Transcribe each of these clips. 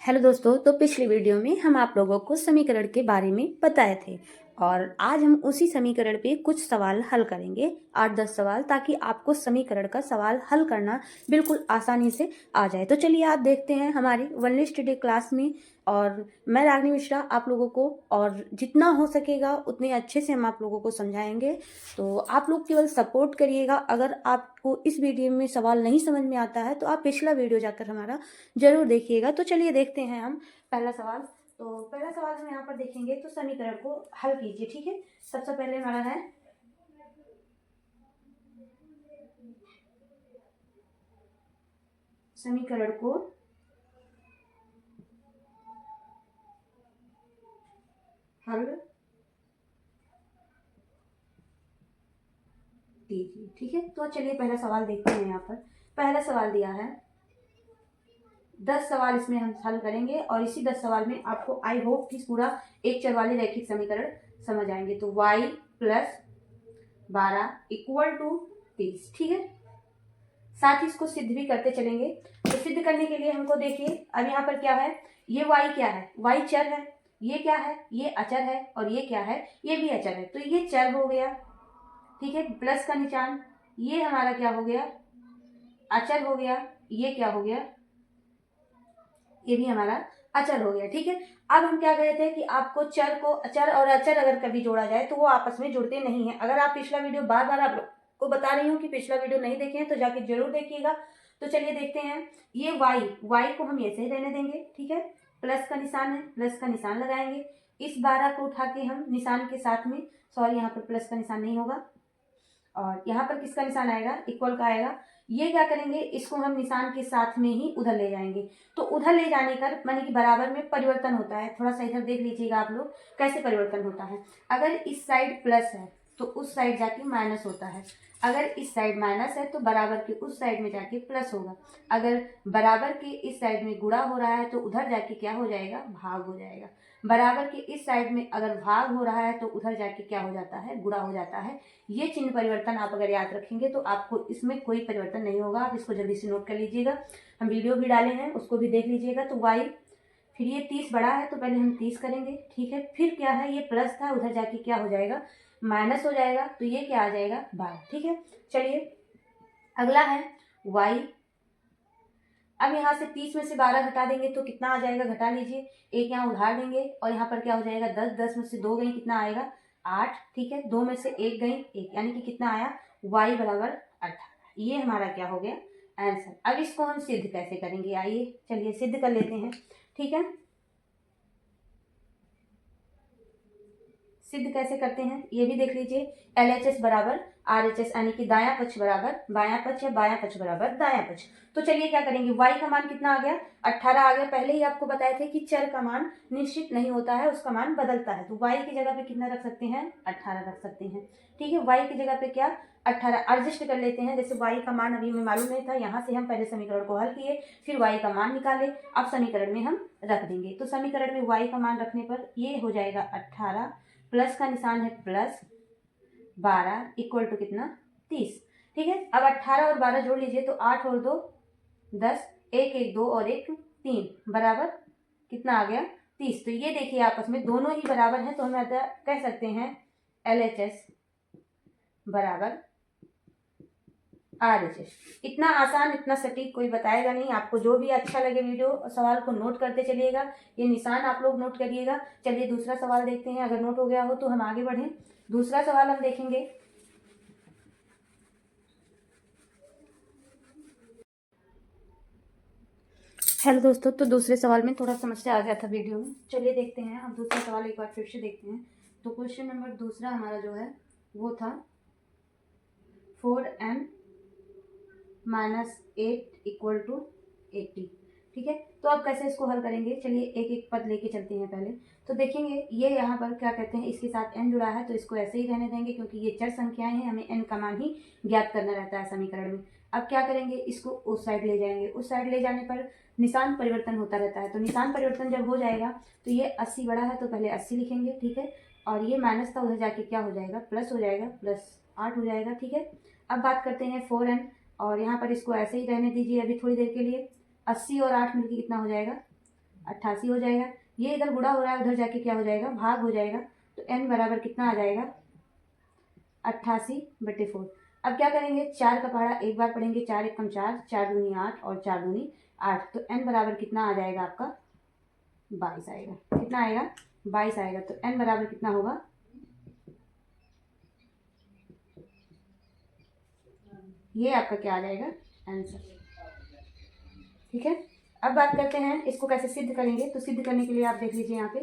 Hello दोस्तों, तो पिछली वीडियो में हम आप लोगों को समीकरण के बारे में बताए थे और आज हम उसी समीकरण पे कुछ सवाल हल करेंगे, 8-10 सवाल, ताकि आपको समीकरण का सवाल हल करना बिल्कुल आसानी से आ जाए। तो चलिए आप देखते हैं हमारी वन लिस्ट डे क्लास में। और मैं रागिनी मिश्रा आप लोगों को और जितना हो सकेगा उतने अच्छे से हम आप लोगों को समझाएंगे। तो आप लोग केवल सपोर्ट करिएगा। अगर आपको इस वीडियो में सवाल नहीं समझ में आता है तो आप पिछला वीडियो जाकर हमारा जरूर देखिएगा। तो चलिए देखते हैं हम पहला सवाल। तो पहला सवाल हम यहाँ पर देखेंगे, तो समीकरण को हल कीजिए। ठीक है, सबसे पहले हमारा है समीकरण को हल कीजिए। ठीक है, तो चलिए पहला सवाल देखते हैं। यहाँ पर पहला सवाल दिया है, 10 सवाल इसमें हम हल करेंगे और इसी 10 सवाल में आपको आई होप कि पूरा एक चर वाले रैखिक समीकरण समझ आएंगे। तो y + 12 = 30। ठीक है, साथ ही इसको सिद्ध भी करते चलेंगे। तो सिद्ध करने के लिए हमको देखिए, अब यहाँ पर क्या है, ये y क्या है, y चर है, ये क्या है, ये अचर है, और ये क्या है, ये भी अचर है। तो ये चर हो गया। ठीक है, प्लस का निशान, ये हमारा क्या हो गया, अचर हो गया। ये क्या हो गया, ये भी हमारा अचर हो गया। ठीक है, अब हम क्या कहे थे कि आपको चर और अचर अगर कभी जोड़ा जाए तो वो आपस में जुड़ते नहीं है। अगर आप पिछला वीडियो बार बार आप लोग को बता रही हूँ कि पिछला वीडियो नहीं देखे हैं तो जाके जरूर देखिएगा। तो चलिए देखते हैं, ये y को हम ऐसे ही रहने देंगे। ठीक है, प्लस का निशान है, प्लस का निशान लगाएंगे। इस 12 को उठा के हम निशान के साथ में, सॉरी यहाँ पर प्लस का निशान नहीं होगा, और यहाँ पर किसका निशान आएगा, इक्वल का आएगा। ये क्या करेंगे, इसको हम निशान के साथ में ही उधर ले जाएंगे। तो उधर ले जाने का माने कि बराबर में परिवर्तन होता है। थोड़ा सा इधर देख लीजिएगा आप लोग कैसे परिवर्तन होता है। अगर इस साइड प्लस है तो उस साइड जाके माइनस होता है। अगर इस साइड माइनस है तो बराबर के उस साइड में जाके प्लस होगा। अगर बराबर के इस साइड में गुणा हो रहा है तो उधर जाके क्या हो जाएगा, भाग हो जाएगा। बराबर के इस साइड में अगर भाग हो रहा है तो उधर जाके क्या हो जाता है, गुणा हो जाता है। ये चिन्ह परिवर्तन आप अगर याद रखेंगे तो आपको इसमें कोई परिवर्तन नहीं होगा। आप इसको जल्दी से नोट कर लीजिएगा, हम वीडियो भी डाले हैं उसको भी देख लीजिएगा। तो y, फिर ये 30 बड़ा है तो पहले हम 30 करेंगे। ठीक है, फिर क्या है, ये प्लस था, उधर जाके क्या हो जाएगा, माइनस हो जाएगा। तो ये क्या आ जाएगा, 12। ठीक है, चलिए अगला है y। अब यहाँ से 30 में से 12 घटा देंगे तो कितना आ जाएगा, घटा लीजिए, एक यहाँ उधार देंगे और यहाँ पर क्या हो जाएगा, 10, 10 में से 2 गई, कितना आएगा, 8। ठीक है, 2 में से 1 गई, 1, यानी कि कितना आया, y = 18। ये हमारा क्या हो गया, आंसर। अब इसको हम सिद्ध कैसे करेंगे, आइए चलिए सिद्ध कर लेते हैं। ठीक है, सिद्ध कैसे करते हैं ये भी देख लीजिए। LHS = RHS, यानी कि दायां पक्ष बराबर बायां पक्ष या बायां पक्ष बराबर दायां पक्ष। तो चलिए क्या करेंगे, y का मान कितना आ गया, 18 आ गया। पहले ही आपको बताए थे कि चर का मान निश्चित नहीं होता है, उसका मान बदलता है। तो y की जगह पे कितना रख सकते हैं, 18 रख सकते हैं। ठीक है, y की जगह पे क्या, 18 एडजस्ट कर लेते हैं। जैसे y का मान अभी हमें मालूम नहीं था, यहाँ से हम पहले समीकरण को हल किए, फिर y का मान निकाले, अब समीकरण में हम रख देंगे। तो समीकरण में y का मान रखने पर ये हो जाएगा 18, प्लस का निशान है प्लस 12 = कितना, 30। ठीक है, अब 18 और 12 जोड़ लीजिए तो 8 और 2 10, 1 1 2 और 1 3 बराबर कितना आ गया, 30। तो ये देखिए आपस में दोनों ही बराबर हैं, तो हम कह सकते हैं LHS = RHS। इतना आसान, इतना सटीक कोई बताएगा नहीं। आपको जो भी अच्छा लगे वीडियो, सवाल को नोट करते चलिएगा, ये निशान आप लोग नोट करिएगा। चलिए दूसरा सवाल देखते हैं, अगर नोट हो गया हो तो हम आगे बढ़ें। दूसरा सवाल हम देखेंगे, हेलो दोस्तों, तो दूसरे सवाल में थोड़ा समस्या आ गया था वीडियो में। चलिए देखते हैं, अब दूसरा सवाल एक बार फिर से देखते हैं। तो क्वेश्चन नंबर दूसरा हमारा जो है वो था 4m - 8 = 80। ठीक है, तो अब कैसे इसको हल करेंगे, चलिए एक एक पद लेके चलते हैं पहले। तो देखेंगे ये यहाँ पर क्या कहते हैं, इसके साथ n जुड़ा है तो इसको ऐसे ही रहने देंगे, क्योंकि ये चर संख्याएं हैं, हमें n का मान ही ज्ञात करना रहता है समीकरण में। अब क्या करेंगे, इसको उस साइड ले जाएंगे। उस साइड ले जाने पर निशान परिवर्तन होता रहता है। तो निशान परिवर्तन जब हो जाएगा तो ये 80 बड़ा है तो पहले 80 लिखेंगे। ठीक है, और ये माइनस था, उधर जाके क्या हो जाएगा, प्लस हो जाएगा, +8 हो जाएगा। ठीक है, अब बात करते हैं 4n, और यहाँ पर इसको ऐसे ही रहने दीजिए अभी थोड़ी देर के लिए। 80 और 8 मिलकर कितना हो जाएगा, 88 हो जाएगा। ये इधर गुणा हो रहा है, उधर जाके क्या हो जाएगा, भाग हो जाएगा। तो n बराबर कितना आ जाएगा, 88/4। अब क्या करेंगे, 4 का पहाड़ा एक बार पढ़ेंगे, 4 एकम 4, 4 दूनी 8 और 4 दूनी 8। तो n बराबर कितना आ जाएगा आपका, 22 आएगा। कितना आएगा, 22 आएगा। तो n बराबर कितना होगा, ये आपका क्या आ जाएगा, आंसर। ठीक है, अब बात करते हैं इसको कैसे सिद्ध करेंगे। तो सिद्ध करने के लिए आप देख लीजिए यहाँ पे,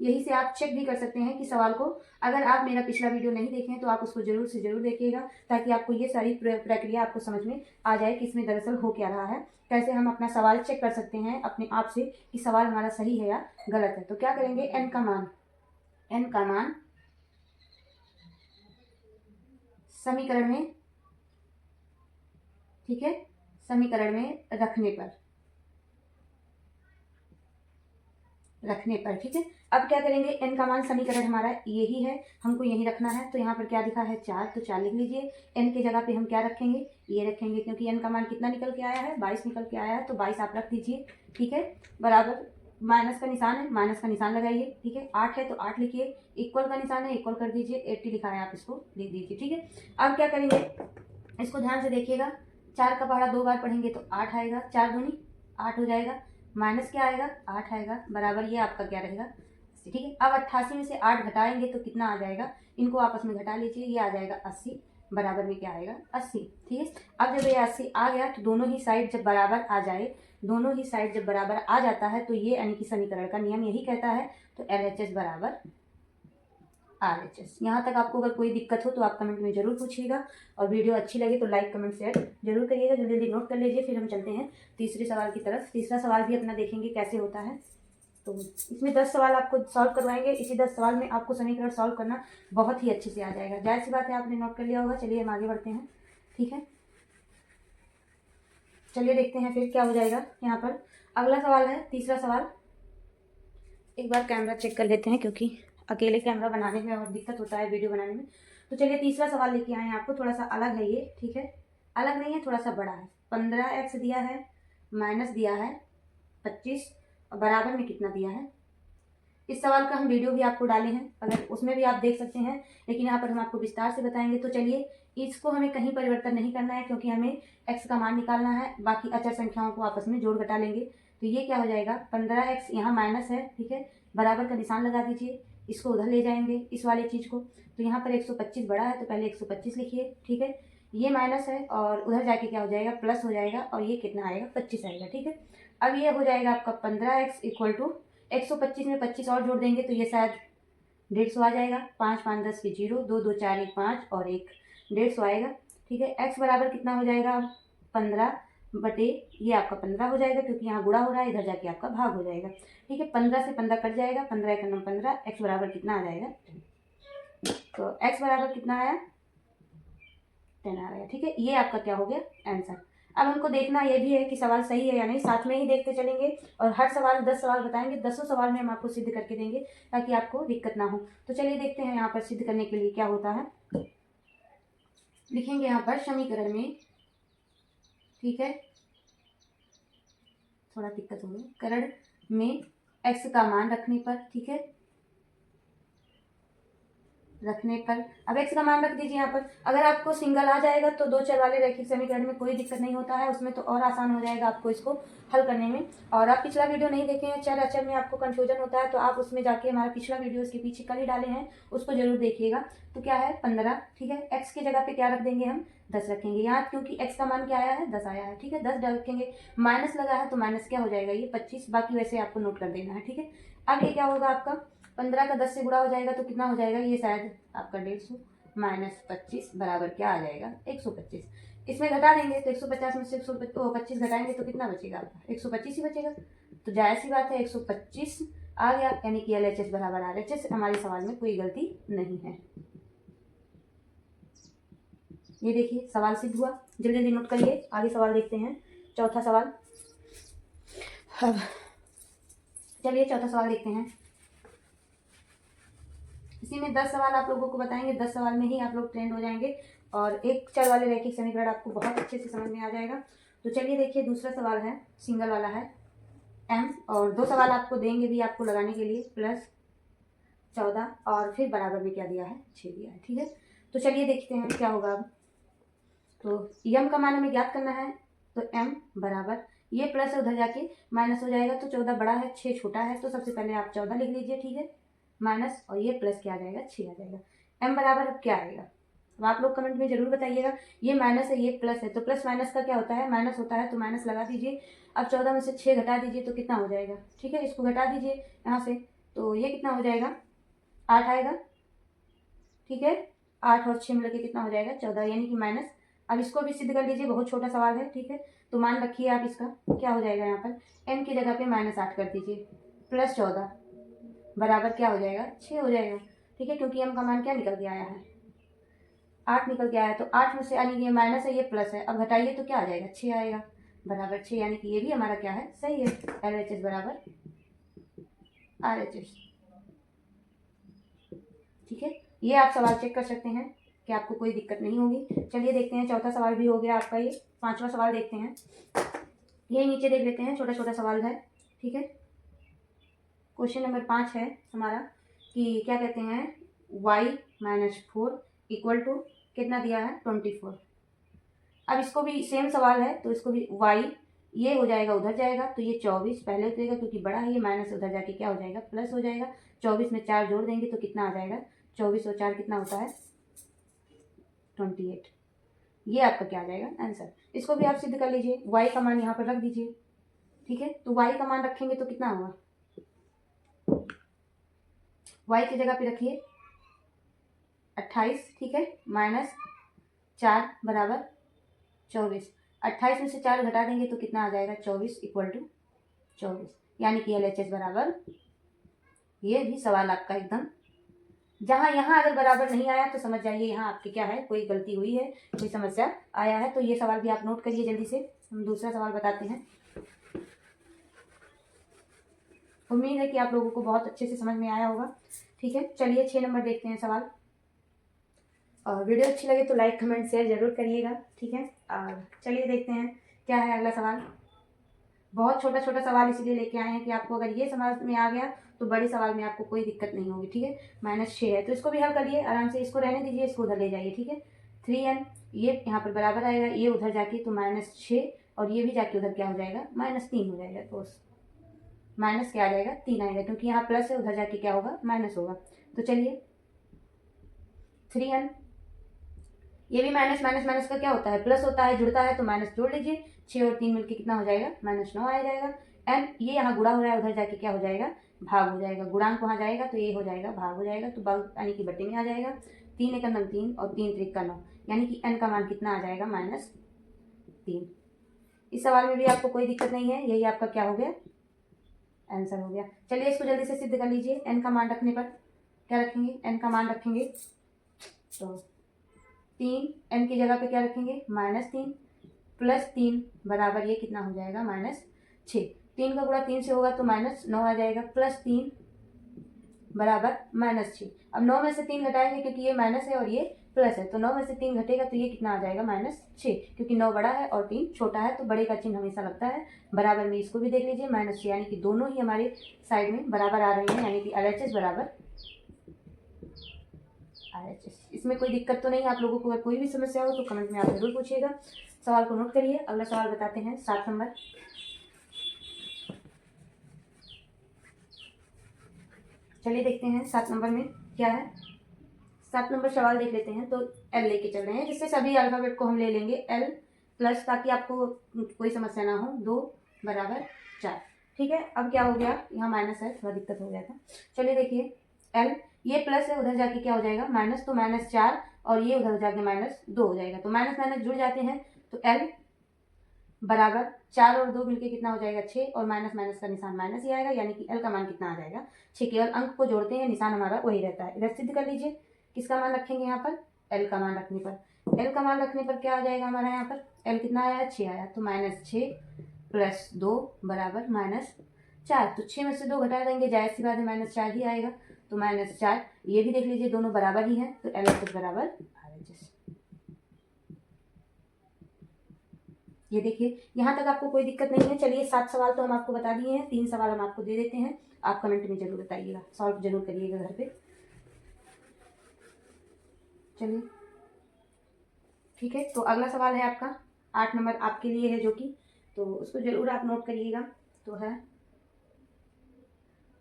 यही से आप चेक भी कर सकते हैं कि सवाल को, अगर आप मेरा पिछला वीडियो नहीं देखें तो आप उसको जरूर से जरूर देखिएगा, ताकि आपको ये सारी प्रक्रिया आपको समझ में आ जाए कि इसमें दरअसल हो क्या रहा है, कैसे हम अपना सवाल चेक कर सकते हैं अपने आप से कि सवाल हमारा सही है या गलत है। तो क्या करेंगे, n का मान समीकरण में, ठीक है, समीकरण में रखने पर, ठीक है। अब क्या करेंगे, n का मान समीकरण हमारा यही है, हमको यही रखना है। तो यहाँ पर क्या लिखा है, 4, तो 4 लिख लीजिए। n के जगह पे हम क्या रखेंगे, ये रखेंगे, क्योंकि n का मान कितना निकल के आया है, 22 निकल के आया है। तो 22 आप रख दीजिए, ठीक है। बराबर माइनस का निशान है, माइनस का निशान लगाइए, ठीक है। 8 है तो 8 लिखिए, इक्वल का निशान है, इक्वल कर दीजिए, 80 लिखा है, आप इसको लिख दीजिए, ठीक है। अब क्या करेंगे, इसको ध्यान से देखिएगा, 4 का पहाड़ा 2 बार पढ़ेंगे तो 8 आएगा, 4 दूनी 8 हो जाएगा, माइनस क्या आएगा, 8 आएगा, बराबर ये आपका क्या रहेगा, ठीक है। अब 88 में से 8 घटाएंगे तो कितना आ जाएगा, इनको आपस में घटा लीजिए, ये आ जाएगा 80, बराबर में क्या आएगा, 80, ठीक है। अब जब ये 80 आ गया तो दोनों ही साइड जब बराबर आ जाए, दोनों ही साइड जब बराबर आ जाता है तो ये यानी कि समीकरण का नियम यही कहता है। तो LHS बराबर RHS। यहाँ तक आपको अगर कोई दिक्कत हो तो आप कमेंट में जरूर पूछिएगा, और वीडियो अच्छी लगे तो लाइक कमेंट शेयर जरूर करिएगा। जल्दी जल्दी नोट कर लीजिए, फिर हम चलते हैं तीसरे सवाल की तरफ। तीसरा सवाल भी अपना देखेंगे कैसे होता है। तो इसमें 10 सवाल आपको सॉल्व करवाएंगे, इसी 10 सवाल में आपको समीकरण सॉल्व करना बहुत ही अच्छे से आ जाएगा। जाहिर सी बात है, आपने नोट कर लिया होगा। चलिए हम आगे बढ़ते हैं, ठीक है। चलिए देखते हैं फिर क्या हो जाएगा। यहाँ पर अगला सवाल है, तीसरा सवाल। एक बार कैमरा चेक कर लेते हैं, क्योंकि अकेले कैमरा बनाने में और दिक्कत होता है वीडियो बनाने में। तो चलिए तीसरा सवाल लेके आए हैं आपको, थोड़ा सा अलग है ये, ठीक है। अलग नहीं है, थोड़ा सा बड़ा है। 15x दिया है, माइनस दिया है 25, और बराबर में कितना दिया है। इस सवाल का हम वीडियो भी आपको डाले हैं, अगर उसमें भी आप देख सकते हैं, लेकिन यहाँ पर हम आपको विस्तार से बताएंगे। तो चलिए, इसको हमें कहीं परिवर्तन नहीं करना है, क्योंकि हमें x का मान निकालना है, बाकी अचर संख्याओं को आपस में जोड़ घटा लेंगे। तो ये क्या हो जाएगा, 15x, यहाँ माइनस है, ठीक है, बराबर का निशान लगा दीजिए, इसको उधर ले जाएंगे इस वाले चीज़ को। तो यहाँ पर 125 बड़ा है, तो पहले 125 लिखिए, ठीक है। ये माइनस है और उधर जाके क्या हो जाएगा, प्लस हो जाएगा, और ये कितना आएगा, 25 आएगा, ठीक है। अब ये हो जाएगा आपका 15x इक्वल टू 125 में 25 और जोड़ देंगे तो ये शायद 150 आ जाएगा। 5 5 10 के 0, 2 2 4 1 5 और 1 150 आएगा, ठीक है। x बराबर कितना हो जाएगा, 15 बटे ये आपका 15 हो जाएगा, क्योंकि यहाँ गुणा हो रहा है, इधर जाके आपका भाग हो जाएगा, ठीक है। 15 से 15 कट जाएगा, 15 एक 15, x बराबर कितना आ जाएगा, तो x बराबर कितना आया, 10 आ गया, ठीक है। ये आपका क्या हो गया, आंसर। अब हमको देखना ये भी है कि सवाल सही है या नहीं, साथ में ही देखते चलेंगे, और हर सवाल 10 सवाल बताएंगे, 10 सवाल में हम आपको सिद्ध करके देंगे, ताकि आपको दिक्कत ना हो। तो चलिए देखते हैं यहाँ पर सिद्ध करने के लिए क्या होता है। लिखेंगे यहाँ पर समीकरण में, ठीक है, थोड़ा दिक्कत हो गई, करण में x का मान रखने पर, ठीक है, रखने पर। अब x का मान रख दीजिए यहाँ पर। अगर आपको सिंगल आ जाएगा तो दो चर वाले रैखिक समीकरण में कोई दिक्कत नहीं होता है, उसमें तो और आसान हो जाएगा आपको इसको हल करने में। और आप पिछला वीडियो नहीं देखे हैं, चर अचर में आपको कंफ्यूजन होता है, तो आप उसमें जाके हमारा पिछला वीडियो इसके पीछे कल ही डाले हैं, उसको जरूर देखिएगा। तो क्या है, 15, ठीक है। x की जगह पे क्या रख देंगे हम, 10 रखेंगे यहाँ, क्योंकि x का मान क्या आया है, 10 आया है, ठीक है। 10 रखेंगे, माइनस लगा है तो माइनस क्या हो जाएगा, ये 25, बाकी वैसे आपको नोट कर देना है, ठीक है। अब ये क्या होगा आपका, 15 का 10 से गुणा हो जाएगा तो कितना हो जाएगा, ये शायद आपका 150 माइनस 25 बराबर क्या आ जाएगा, 125। इसमें घटा देंगे तो 150 में से 125 घटाएंगे तो कितना बचेगा आपका, 125 ही बचेगा। तो जाहिर सी बात है 125 आ गया, यानी कि LHS बराबर RHS। हमारे सवाल में कोई गलती नहीं है। ये देखिए सवाल सिद्ध हुआ, जल्दी जल्दी नोट करिए, आगे सवाल देखते हैं। चौथा सवाल, अब चलिए चौथा सवाल देखते हैं। इसी में 10 सवाल आप लोगों को बताएंगे, 10 सवाल में ही आप लोग ट्रेंड हो जाएंगे, और एक चर वाले रैखिक समीकरण आपको बहुत अच्छे से समझ में आ जाएगा। तो चलिए देखिए, दूसरा सवाल है, सिंगल वाला है। m, और 2 सवाल आपको देंगे भी आपको लगाने के लिए, प्लस 14 और फिर बराबर में क्या दिया है, 6 दिया है। ठीक है, तो चलिए देखते हैं क्या होगा अब। तो m का मान हमें ज्ञात करना है, तो m बराबर, ये प्लस है उधर जाके माइनस हो जाएगा, तो 14 बड़ा है 6 छोटा है, तो सबसे पहले आप 14 लिख लीजिए। ठीक है, माइनस और ये प्लस क्या आ जाएगा, 6 आ जाएगा। m बराबर अब क्या आएगा, अब आप लोग कमेंट में जरूर बताइएगा। ये माइनस है ये प्लस है, तो प्लस माइनस का क्या होता है, माइनस होता है, तो माइनस लगा दीजिए। अब 14 में से 6 घटा दीजिए तो कितना हो जाएगा। ठीक है, इसको घटा दीजिए यहाँ से, तो ये कितना हो जाएगा, 8 आएगा। ठीक है, 8 और 6 मिलकर के कितना हो जाएगा, 14, यानी कि माइनस। अब इसको भी सिद्ध कर लीजिए, बहुत छोटा सवाल है। ठीक है, तो मान रखिए आप इसका क्या हो जाएगा, यहाँ पर m की जगह पे -8 कर दीजिए, प्लस 14 बराबर क्या हो जाएगा, 6 हो जाएगा। ठीक है, क्योंकि m का मान क्या निकल के आया है, 8 निकल के आया है, तो 8 में से, यानी ये माइनस है ये प्लस है, अब घटाइए तो क्या आ जाएगा, 6 आएगा, बराबर 6, यानी कि ये भी हमारा क्या है, सही है। LHS बराबर RHS। ठीक है, ये आप सवाल चेक कर सकते हैं कि आपको कोई दिक्कत नहीं होगी। चलिए देखते हैं, चौथा सवाल भी हो गया आपका, ये 5वां सवाल देखते हैं। ये नीचे देख लेते हैं, छोटा छोटा सवाल है। ठीक है, क्वेश्चन नंबर 5 है हमारा कि क्या कहते हैं, y-4 इक्वल टू कितना दिया है, 24। अब इसको भी सेम सवाल है, तो इसको भी y, ये हो जाएगा उधर जाएगा, तो ये 24 पहले उतरेगा क्योंकि बड़ा है, ये माइनस उधर जाके क्या हो जाएगा, प्लस हो जाएगा। 24 में 4 जोड़ देंगे तो कितना आ जाएगा, 24 और 4 कितना होता है, 28। ये आपका क्या आ जाएगा, आंसर। इसको भी आप सिद्ध कर लीजिए, y का मान यहाँ पर रख दीजिए। ठीक है, तो y का मान रखेंगे तो कितना होगा, y की जगह पे रखिए 28। ठीक है, -4 बराबर 24। 28 में से 4 घटा देंगे तो कितना आ जाएगा, 24 इक्वल टू 24, यानी कि LHS बराबर, ये भी सवाल आपका एकदम, जहाँ यहाँ अगर बराबर नहीं आया तो समझ जाइए यहाँ आपकी क्या है, कोई गलती हुई है, कोई समस्या आया है। तो ये सवाल भी आप नोट करिए जल्दी से, हम दूसरा सवाल बताते हैं। उम्मीद है कि आप लोगों को बहुत अच्छे से समझ में आया होगा। ठीक है, चलिए 6 नंबर देखते हैं सवाल। और वीडियो अच्छी लगे तो लाइक कमेंट शेयर जरूर करिएगा। ठीक है, और चलिए देखते हैं क्या है अगला सवाल। बहुत छोटा छोटा सवाल इसलिए लेके आए हैं कि आपको अगर ये समझ में आ गया तो बड़े सवाल में आपको कोई दिक्कत नहीं होगी। ठीक है, -6 है तो इसको भी हल करिए आराम से, इसको रहने दीजिए, इसको उधर ले जाइए। ठीक है, 3n, ये यहाँ पर बराबर आएगा, ये उधर जाके तो -6, और ये भी जाके उधर क्या हो जाएगा, -3 हो जाएगा, तो माइनस क्या आ जाएगा, 3 आएगा, क्योंकि यहाँ प्लस है, उधर जाके क्या होगा, माइनस होगा। तो चलिए 3n, ये भी माइनस माइनस माइनस का क्या होता है, प्लस होता है, जुड़ता है, तो माइनस जोड़ लीजिए। 6 और 3 मिलके कितना हो जाएगा, -9 आ जाएगा। एन, ये यहाँ गुणा हो रहा है, उधर जाके क्या हो जाएगा, भाग हो जाएगा। गुणांक वहाँ जाएगा तो ये हो जाएगा भाग हो जाएगा, तो भाग यानी कि बट्टे में आ जाएगा। 3 एक 3 और 3 3 का 9, यानी कि एन का मान कितना आ जाएगा, -3। इस सवाल में भी आपको कोई दिक्कत नहीं है, यही आपका क्या हो गया, आंसर हो गया। चलिए इसको जल्दी से सिद्ध कर लीजिए। एन का मान रखने पर क्या रखेंगे, एन का मान रखेंगे तो 3, एन की जगह पे क्या रखेंगे, -3 प्लस 3 बराबर ये कितना हो जाएगा, -6। 3 का गुणा 3 से होगा तो -9 आ जाएगा, प्लस 3 बराबर -6। अब 9 में से 3 घटाएंगे क्योंकि ये माइनस है और ये प्लस है, तो 9 में से 3 घटेगा तो ये कितना आ जाएगा, -6, क्योंकि 9 बड़ा है और 3 छोटा है, तो बड़े का चिन्ह हमेशा लगता है बराबर में। इसको भी देख लीजिए, -6, यानी कि दोनों ही हमारे साइड में बराबर आ रहे हैं, यानी कि LHS बराबर RHS। इसमें कोई दिक्कत तो नहीं है। आप लोगों को अगर कोई भी समस्या हो तो कमेंट में आप जरूर पूछिएगा। सवाल को नोट करिए। अगला सवाल बताते हैं, 7 नंबर। चलिए देखते हैं 7 नंबर में क्या है। 7 नंबर सवाल देख लेते हैं। तो L लेके चल रहे हैं, जिससे सभी अल्फाबेट को हम ले लेंगे L प्लस, ताकि आपको कोई समस्या ना हो। 2 बराबर 4। ठीक है, अब क्या हो गया, यहाँ माइनस है, थोड़ा दिक्कत हो गया था। चलिए देखिए, L, ये प्लस है, उधर जाके क्या हो जाएगा, माइनस, तो -4, और ये उधर जाके -2 हो जाएगा, तो माइनस माइनस जुड़ जाते हैं, तो L बराबर 4 और 2 मिलके कितना हो जाएगा, 6, और माइनस माइनस का निशान माइनस ही आएगा, यानी कि L का मान कितना आ जाएगा, 6। केवल अंक को जोड़ते हैं, निशान हमारा वही रहता है। इधर सिद्ध कर लीजिए, किसका मान रखेंगे यहाँ पर, L का मान रखने पर। L का मान रखने पर क्या आ जाएगा हमारा, यहाँ पर L कितना आया, 6 आया, तो -6 प्लस 2 बराबर -4। तो 6 में से 2 घटा देंगे, जाहिर सी बात है -4 ही आएगा, तो -4। ये भी देख लीजिए, दोनों बराबर ही हैं, तो LHS बराबर RHS। ये देखिए यहाँ तक आपको कोई दिक्कत नहीं है। चलिए 7 सवाल तो हम आपको बता दिए हैं, 3 सवाल हम आपको दे देते हैं, आप कमेंट में जरूर बताइएगा, सॉल्व जरूर करिएगा घर पे। चलिए ठीक है, तो अगला सवाल है आपका 8 नंबर आपके लिए है, जो कि तो उसको जरूर आप नोट करिएगा। तो है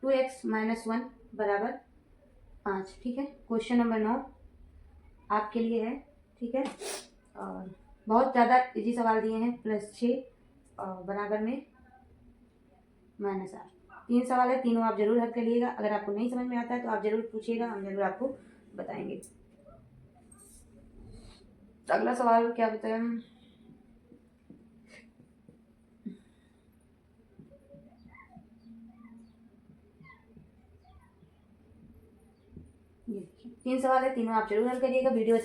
2x - 1 बराबर 5। ठीक है, क्वेश्चन नंबर 9 आपके लिए है। ठीक है, और बहुत ज़्यादा इजी सवाल दिए हैं। +6 और बराबर में -8। 3 सवाल है, तीनों आप जरूर हल करिएगा। अगर आपको नहीं समझ में आता है तो आप जरूर पूछिएगा, हम जरूर आपको बताएंगे। अगला सवाल क्या बताएं, ये देखिए 3 सवाल है, तीनों आप जरूर हल करिएगा। वीडियो